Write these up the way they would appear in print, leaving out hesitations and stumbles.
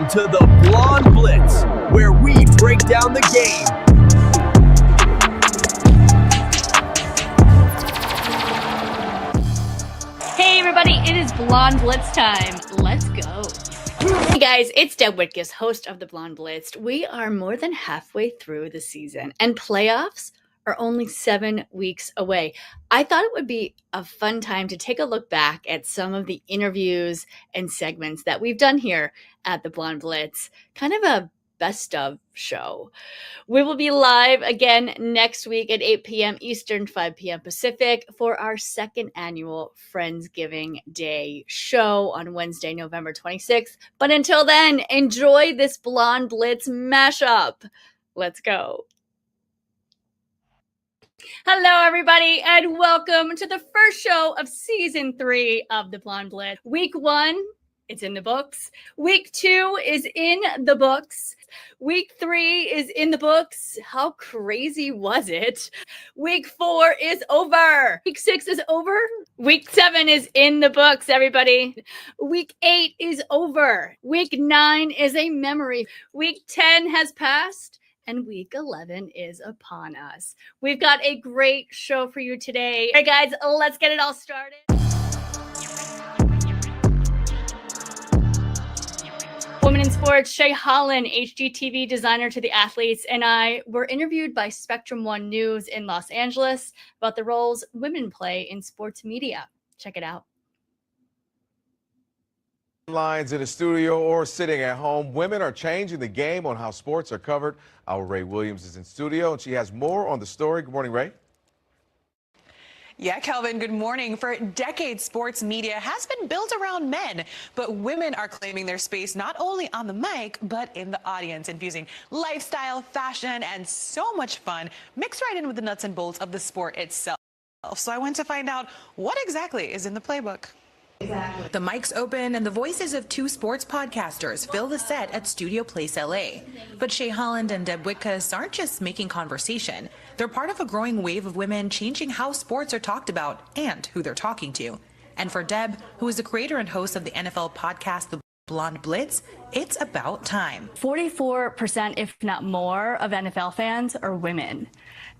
Welcome to the Blonde Blitz, where we break down the game. Hey everybody, it is Blonde Blitz time. Let's go. Hey guys, it's Deb Whitcas, host of the Blonde Blitz. We are more than halfway through the season, and playoffs are only 7 weeks away. I thought it would be a fun time to take a look back at some of the interviews and segments that we've done here at the Blonde Blitz. Kind of a best of show. We will be live again next week at 8 p.m. Eastern, 5 p.m. Pacific for our second annual Friendsgiving Day show on Wednesday, November 26th. But until then, enjoy this Blonde Blitz mashup. Let's go. Hello, everybody, and welcome to the first show of season 3 of the Blonde Blitz. Week 1, it's in the books. Week 2 is in the books. Week 3 is in the books. How crazy was it? Week 4 is over. Week 6 is over. Week 7 is in the books, everybody. Week 8 is over. Week 9 is a memory. Week 10 has passed. And week 11 is upon us. We've got a great show for you today. All right, guys, let's get it all started. Women in Sports, Shay Holland, HGTV designer to the athletes, and I were interviewed by Spectrum One News in Los Angeles about the roles women play in sports media. Check it out. Lines in the studio or sitting at home, women are changing the game on how sports are covered. Our Ray Williams is in studio, and she has more on the story. Good morning, Ray. Yeah, Kelvin, good morning. For decades, sports media has been built around men, but women are claiming their space not only on the mic, but in the audience, infusing lifestyle, fashion, and so much fun mixed right in with the nuts and bolts of the sport itself. So I went to find out what exactly is in the playbook. Exactly. The mics open and the voices of 2 sports podcasters fill the set at Studio Place LA. But Shay Holland and Deb Whitcas aren't just making conversation. They're part of a growing wave of women changing how sports are talked about and who they're talking to. And for Deb, who is the creator and host of the NFL podcast, The Blonde Blitz, it's about time. 44%, if not more, of NFL fans are women.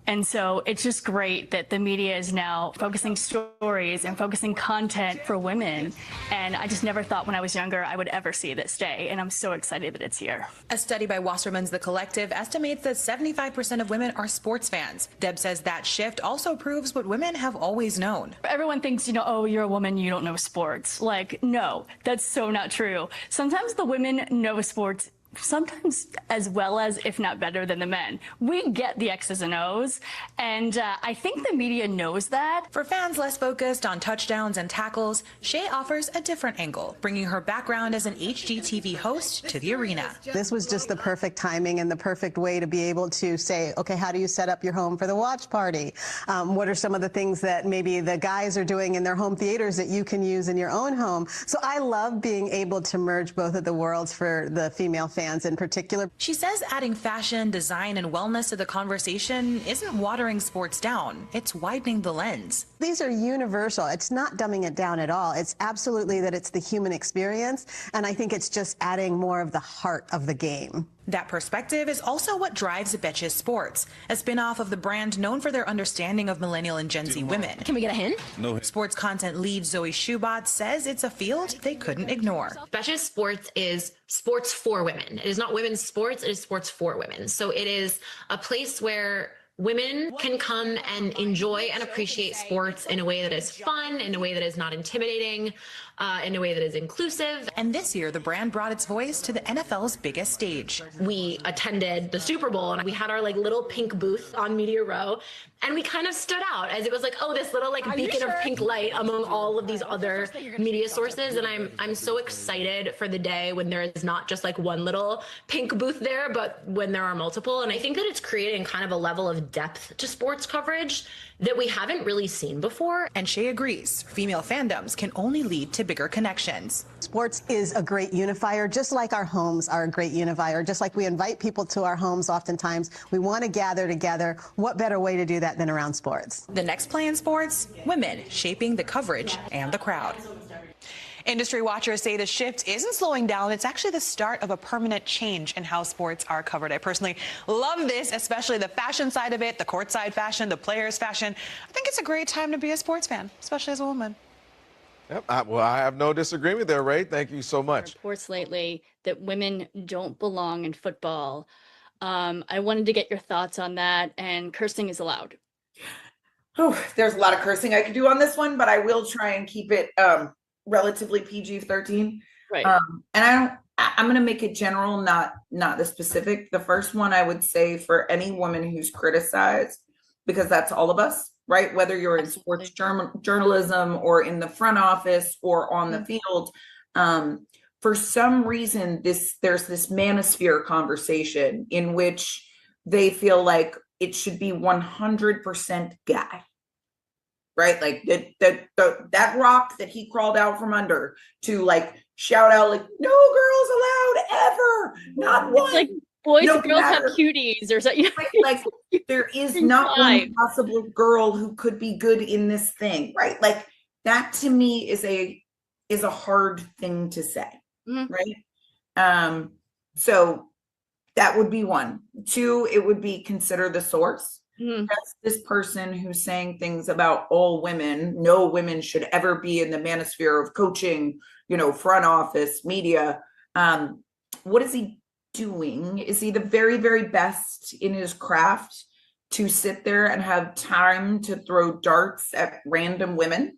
And so it's just great that the media is now focusing stories and focusing content for women. And I just never thought when I was younger I would ever see this day. And I'm so excited that it's here. A study by Wasserman's The Collective estimates that 75% of women are sports fans. Deb says that shift also proves what women have always known. Everyone thinks, oh, you're a woman, you don't know sports. Like, no, that's so not true. Sometimes the women know sports sometimes as well as, if not better than the men. We get the X's and O's, and I think the media knows that. For fans less focused on touchdowns and tackles, Shay offers a different angle, bringing her background as an HGTV host to the arena. This was just the perfect timing and the perfect way to be able to say, okay, how do you set up your home for the watch party? What are some of the things that maybe the guys are doing in their home theaters that you can use in your own home? So I love being able to merge both of the worlds for the female fans in particular. She says adding fashion, design, and wellness to the conversation isn't watering sports down. It's widening the lens. These are universal. It's not dumbing it down at all. It's absolutely that it's the human experience, and I think it's just adding more of the heart of the game. That perspective is also what drives Betches Sports, a spin-off of the brand known for their understanding of millennial and Gen Z women. Can we get a hint? No. Sports content lead Zoe Shubat says it's a field they couldn't ignore. Betches Sports is sports for women. It is not women's sports, it is sports for women. So it is a place where women can come and enjoy and appreciate sports in a way that is fun, in a way that is not intimidating, in a way that is inclusive. And this year, the brand brought its voice to the NFL's biggest stage. We attended the Super Bowl and we had our little pink booth on Media Row, and we kind of stood out as it was this little beacon of pink light among all of these other media sources. And I'm so excited for the day when there is not just one little pink booth there, but when there are multiple. And I think that it's creating kind of a level of depth to sports coverage that we haven't really seen before. And Shay agrees, female fandoms can only lead to bigger connections. Sports is a great unifier, just like our homes are a great unifier. Just like we invite people to our homes oftentimes, we want to gather together. What better way to do that than around sports? The next play in sports, women shaping the coverage and the crowd. Industry watchers say the shift isn't slowing down. It's actually the start of a permanent change in how sports are covered. I personally love this, especially the fashion side of it, the courtside fashion, the players' fashion. I think it's a great time to be a sports fan, especially as a woman. Yep. Well, I have no disagreement there, Ray. Thank you so much. Reports lately that women don't belong in football. I wanted to get your thoughts on that, and cursing is allowed. Oh, there's a lot of cursing I could do on this one, but I will try and keep it relatively PG-13. Right. And I'm going to make it general, not the specific. The first one I would say for any woman who's criticized, because that's all of us, right? Whether you're in sports journalism or in the front office or on the field, for some reason, there's this manosphere conversation in which they feel like it should be 100% guy, right? Like that rock that he crawled out from under to like shout out like, no girls allowed ever, not one. It's like boys no and girls matter. have cuties or something. Like there is not one possible girl who could be good in this thing, right? Like that to me is a hard thing to say, right? So that would be one. Two, it would be consider the source. That's this person who's saying things about all women. No women should ever be in the manosphere of coaching, front office, media. What is he doing? Is he the very, very best in his craft to sit there and have time to throw darts at random women?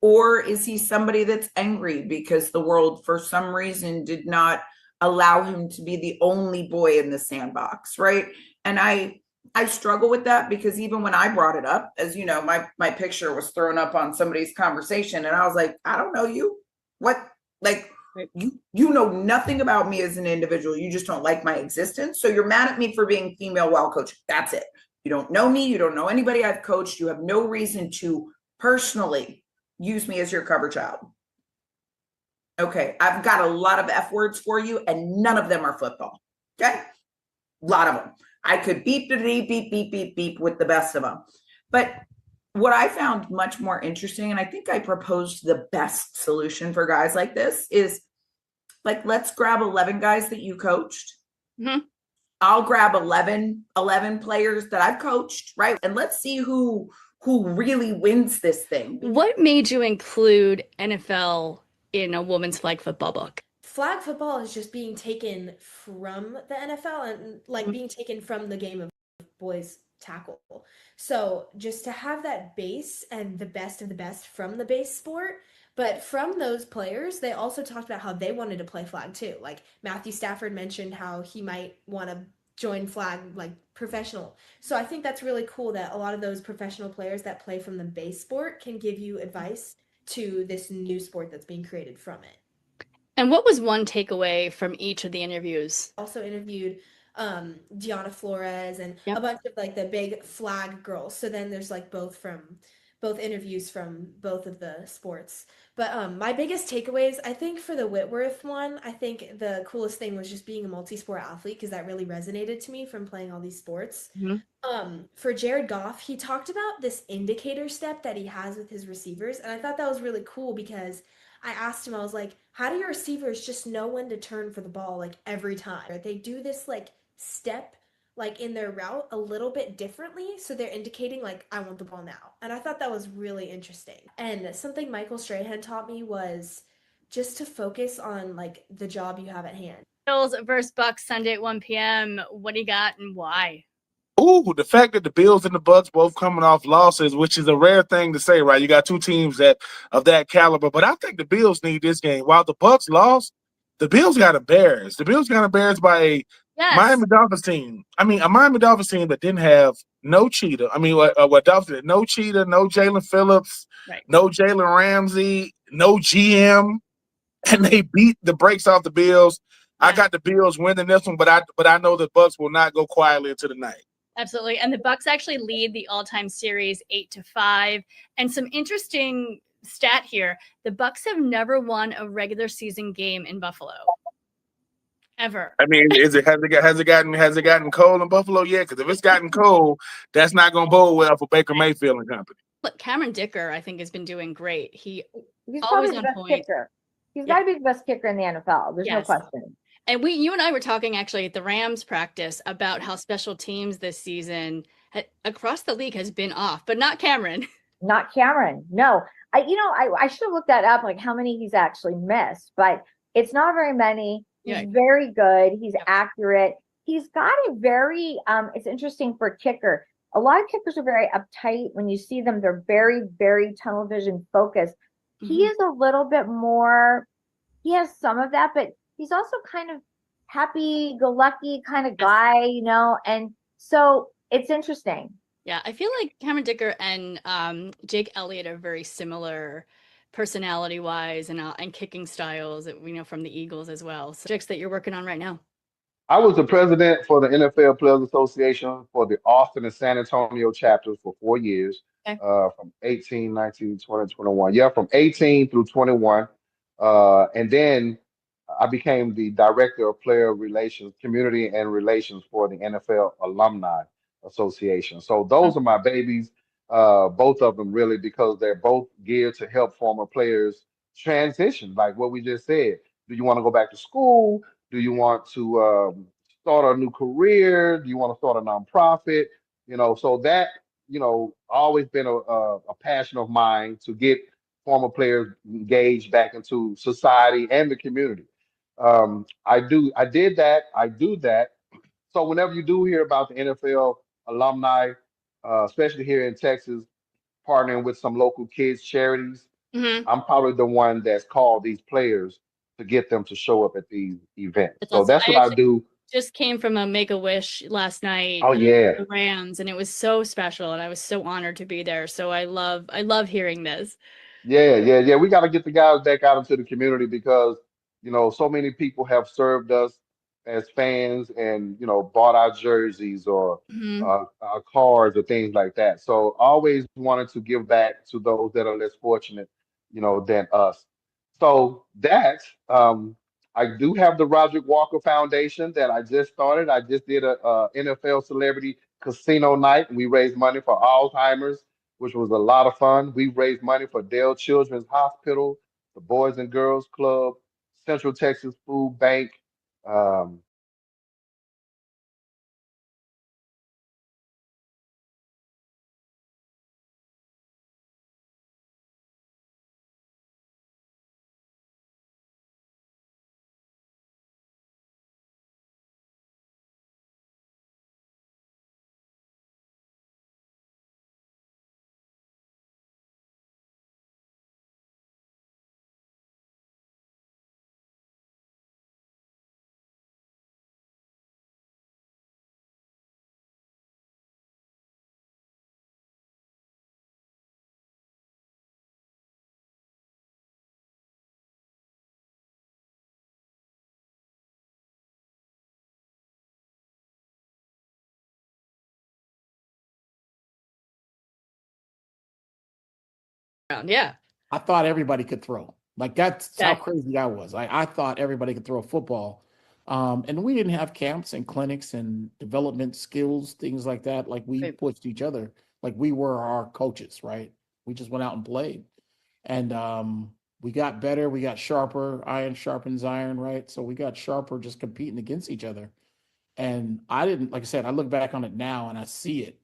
Or is he somebody that's angry because the world, for some reason, did not allow him to be the only boy in the sandbox, right? And I struggle with that because even when I brought it up, as you know, my picture was thrown up on somebody's conversation, and I was like, I don't know you. What? Like, you know nothing about me as an individual. You just don't like my existence. So you're mad at me for being female while coaching. That's it. You don't know me. You don't know anybody I've coached. You have no reason to personally use me as your cover child. Okay, I've got a lot of F words for you, and none of them are football. Okay, a lot of them. I could beep with the best of them. But what I found much more interesting, and I think I proposed the best solution for guys like this, is like, let's grab 11 guys that you coached. I'll grab 11 players that I've coached, right? And let's see who really wins this thing. What made you include NFL in a women's flag football book? Flag football is just being taken from the NFL and like being taken from the game of boys tackle. So just to have that base and the best of the best from the base sport, but from those players, they also talked about how they wanted to play flag too. Like Matthew Stafford mentioned how he might want to join flag like professional. So I think that's really cool that a lot of those professional players that play from the base sport can give you advice to this new sport that's being created from it. And what was one takeaway from each of the interviews? Also interviewed Deanna Flores and a bunch of like the big flag girls. So then there's like both interviews from both of the sports. But my biggest takeaways, I think for the Whitworth one, I think the coolest thing was just being a multi-sport athlete, because that really resonated to me from playing all these sports. For Jared Goff, he talked about this indicator step that he has with his receivers. And I thought that was really cool because I asked him, I was like, how do your receivers just know when to turn for the ball like every time? They do this like step like in their route a little bit differently, so they're indicating like, I want the ball now. And I thought that was really interesting. And something Michael Strahan taught me was just to focus on like the job you have at hand. Bills versus Bucks Sunday at 1 p.m. What do you got and why? Ooh, the fact that the Bills and the Bucks both coming off losses, which is a rare thing to say, right? You got two teams that of that caliber, but I think the Bills need this game. While the Bucks lost, the Bills got embarrassed. The Bills got embarrassed by a Miami Dolphins team. I mean, a Miami Dolphins team that didn't have no Cheetah. I mean, what Dolphins? No Cheetah, no Jalen Phillips, no Jalen Ramsey, no GM, and they beat the brakes off the Bills. I got the Bills winning this one, but I know the Bucks will not go quietly into the night. Absolutely. And the Bucks actually lead the all-time series 8-5. And some interesting stat here, the Bucks have never won a regular season game in Buffalo. Ever. I mean, has it gotten cold in Buffalo yet? Because if it's gotten cold, that's not going to bode well for Baker Mayfield and company. Look, Cameron Dicker, I think, has been doing great. He's He's always probably the on best point. kicker. He's got to be the best kicker in the NFL. There's no question. And you and I were talking actually at the Rams practice about how special teams this season across the league has been off, but not Cameron. Not Cameron. No, I should have looked that up, like how many he's actually missed, but it's not very many. He's very good. He's accurate. He's got a very, it's interesting for a kicker. A lot of kickers are very uptight. When you see them, they're very, very tunnel vision focused. He is a little bit more, he has some of that, but he's also kind of happy-go-lucky kind of guy, and so it's interesting. Yeah, I feel like Cameron Dicker and Jake Elliott are very similar personality-wise and kicking styles, from the Eagles as well. So projects that you're working on right now. I was the president for the NFL Players Association for the Austin and San Antonio chapters for 4 years, from 18, 19, 20, 21. Yeah, from 18 through 21. And then I became the director of player relations, community and relations for the NFL Alumni Association. So those are my babies, both of them really, because they're both geared to help former players transition, like what we just said. Do you want to go back to school? Do you want to start a new career? Do you want to start a nonprofit? So that, always been a passion of mine to get former players engaged back into society and the community. I do that. So whenever you do hear about the NFL alumni, especially here in Texas, partnering with some local kids charities, I'm probably the one that's called these players to get them to show up at these events. That's what I do. Just came from a Make-A-Wish last night. Oh yeah, the Rams, and it was so special, and I was so honored to be there. So I love hearing this. Yeah. We got to get the guys back out into the community because so many people have served us as fans and bought our jerseys or our cars or things like that. So always wanted to give back to those that are less fortunate, than us. So that I do have the Roderick Walker Foundation that I just started. I just did a NFL celebrity casino night, and we raised money for Alzheimer's, which was a lot of fun. We raised money for Dale Children's Hospital, the Boys and Girls Club, Central Texas Food Bank. Yeah. I thought everybody could throw. Like that's how crazy I was. I thought everybody could throw a football. And we didn't have camps and clinics and development skills, things like that. Like we pushed each other. Like we were our coaches, right? We just went out and played. And we got better, we got sharper, iron sharpens iron, right? So we got sharper just competing against each other. And I didn't, like I said, I look back on it now and I see it.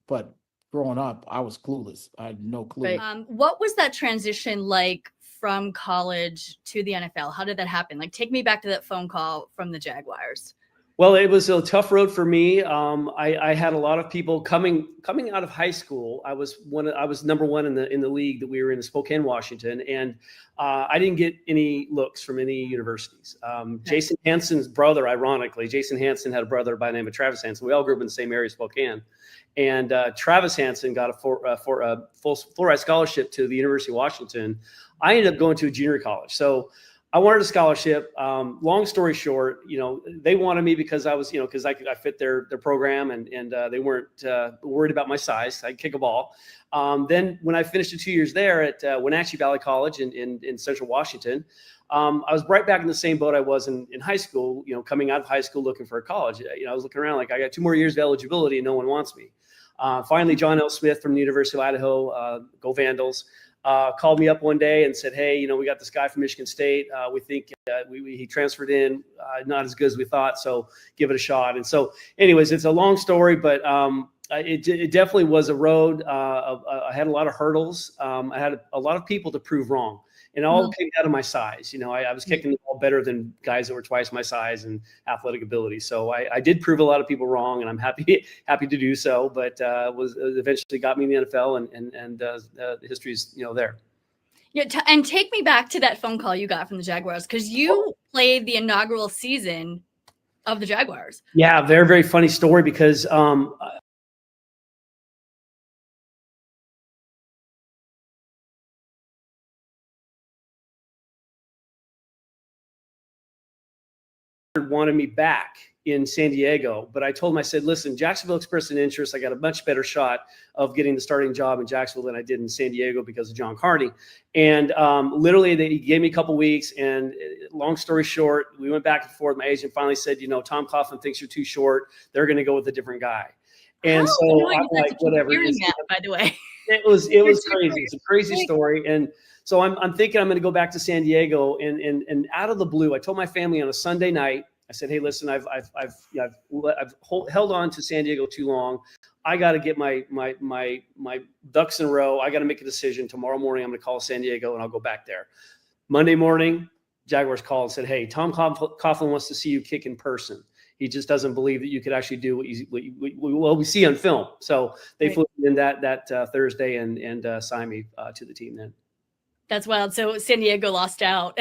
But growing up, I was clueless. I had no clue. What was that transition like from college to the NFL? How did that happen? Like, take me back to that phone call from the Jaguars. Well, it was a tough road for me. I had a lot of people coming out of high school. I was number one in the league that we were in Spokane, Washington, and I didn't get any looks from any universities. Jason Hansen's brother, ironically, Jason Hansen had a brother by the name of Travis Hansen. We all grew up in the same area, Spokane, and Travis Hansen got a full-ride scholarship to the University of Washington. I ended up going to a junior college, so I wanted a scholarship. Long story short, they wanted me because I was, because I fit their program, and they weren't worried about my size. I could kick a ball. Then when I finished the 2 years there at Wenatchee Valley College in Central Washington, I was right back in the same boat I was in high school. Coming out of high school looking for a college. I was looking around like I got 2 more years of eligibility and no one wants me. Finally, John L. Smith from the University of Idaho, go Vandals, called me up one day and said, hey, we got this guy from Michigan State. We think he transferred in, not as good as we thought, so give it a shot. And so anyways, it's a long story, but it definitely was a road. I had a lot of hurdles. I had a lot of people to prove wrong. And it all came out of my size. I was kicking the ball better than guys that were twice my size and athletic ability. So I did prove a lot of people wrong, and I'm happy to do so. But was eventually got me in the NFL, and the history is there. Yeah, and take me back to that phone call you got from the Jaguars, because you played the inaugural season of the Jaguars. Yeah, very, very funny story, because wanted me back in San Diego, but I told him, I said, listen, Jacksonville expressed an interest. I got a much better shot of getting the starting job in Jacksonville than I did in San Diego because of John Carney. And literally, he gave me a couple weeks, and long story short, we went back and forth. My agent finally said, Tom Coughlin thinks you're too short. They're going to go with a different guy. And so I'm like, whatever. That, by the way. It was crazy. It's a crazy story. And so I'm thinking I'm going to go back to San Diego, and out of the blue, I told my family on a Sunday night, I said, hey, listen, I've held on to San Diego too long. I got to get my ducks in a row. I got to make a decision. Tomorrow morning, I'm going to call San Diego, and I'll go back there. Monday morning, Jaguars called and said, hey, Tom Coughlin wants to see you kick in person. He just doesn't believe that you could actually do what we see on film. So they flew in that Thursday and signed me to the team then. That's wild. So San Diego lost out.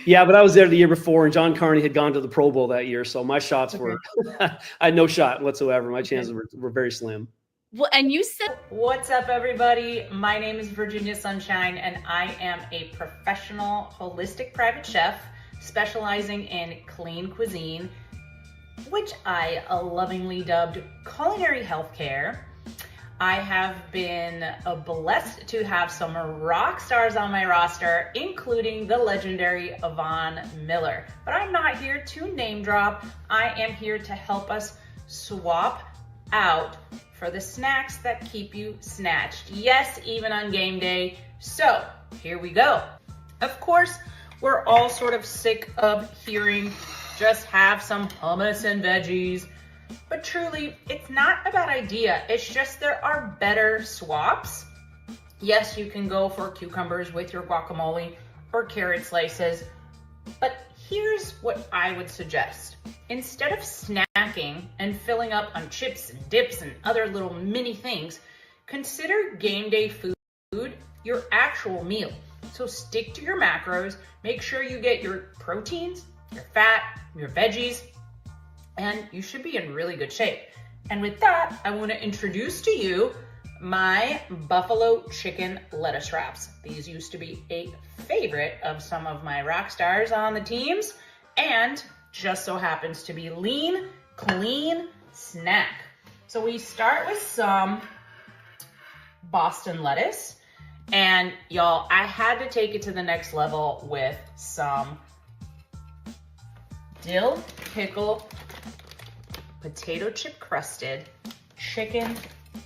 Yeah, but I was there the year before, and John Carney had gone to the Pro Bowl that year. So my shots were – I had no shot whatsoever. My chances were very slim. Well, and you said – What's up, everybody? My name is Virginia Sunshine, and I am a professional holistic private chef specializing in clean cuisine, which I lovingly dubbed culinary healthcare. I have been blessed to have some rock stars on my roster, including the legendary Von Miller. But I'm not here to name drop. I am here to help us swap out for the snacks that keep you snatched. Yes, even on game day. So here we go. Of course, we're all sort of sick of hearing just have some hummus and veggies. But truly, it's not a bad idea. It's just there are better swaps. Yes, you can go for cucumbers with your guacamole or carrot slices. But here's what I would suggest. Instead of snacking and filling up on chips and dips and other little mini things, consider game day food your actual meal. So stick to your macros. Make sure you get your proteins, your fat, your veggies, and you should be in really good shape. And with that, I want to introduce to you my buffalo chicken lettuce wraps. These used to be a favorite of some of my rock stars on the teams, and just so happens to be lean, clean snack. So we start with some Boston lettuce, and y'all, I had to take it to the next level with some dill pickle potato chip crusted chicken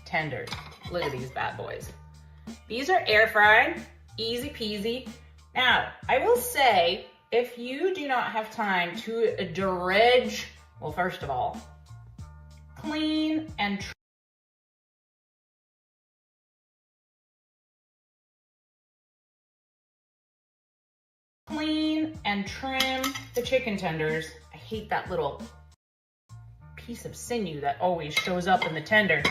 tenders. Look at these bad boys. These are air fried, easy peasy. Now, I will say, if you do not have time to dredge, well, first of all, clean and trim the chicken tenders. I hate that little piece of sinew that always shows up in the tender.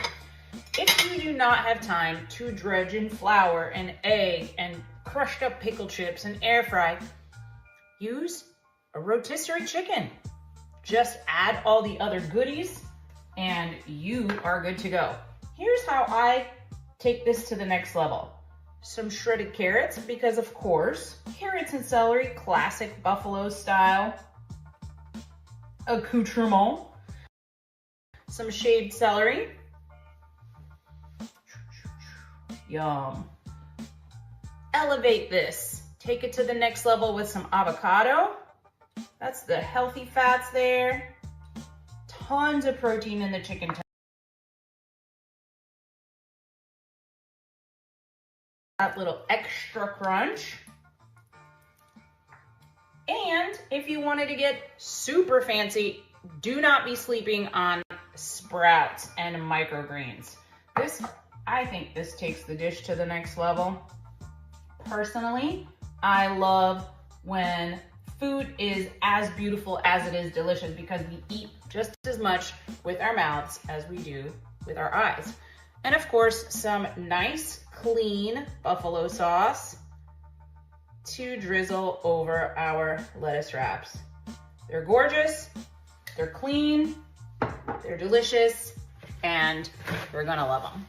If you do not have time to dredge in flour and egg and crushed up pickle chips and air fry, use a rotisserie chicken. Just add all the other goodies and you are good to go. Here's how I take this to the next level. Some shredded carrots, because of course, carrots and celery, classic buffalo style accoutrement. Some shaved celery. Yum. Elevate this. Take it to the next level with some avocado. That's the healthy fats there. Tons of protein in the chicken that little extra crunch. And if you wanted to get super fancy, do not be sleeping on sprouts and microgreens. I think this takes the dish to the next level. Personally, I love when food is as beautiful as it is delicious, because we eat just as much with our mouths as we do with our eyes. And of course, some nice, clean buffalo sauce to drizzle over our lettuce wraps. They're gorgeous, they're clean, they're delicious, and we're gonna love them.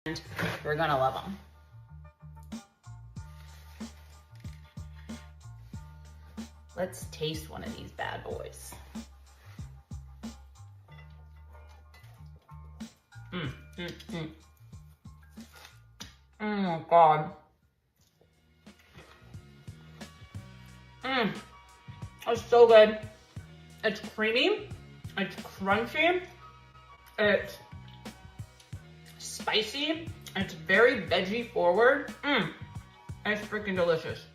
And we're gonna love them. Let's taste one of these bad boys. Oh God. It's so good. It's creamy, it's crunchy, it's spicy, it's very veggie forward. It's freaking delicious.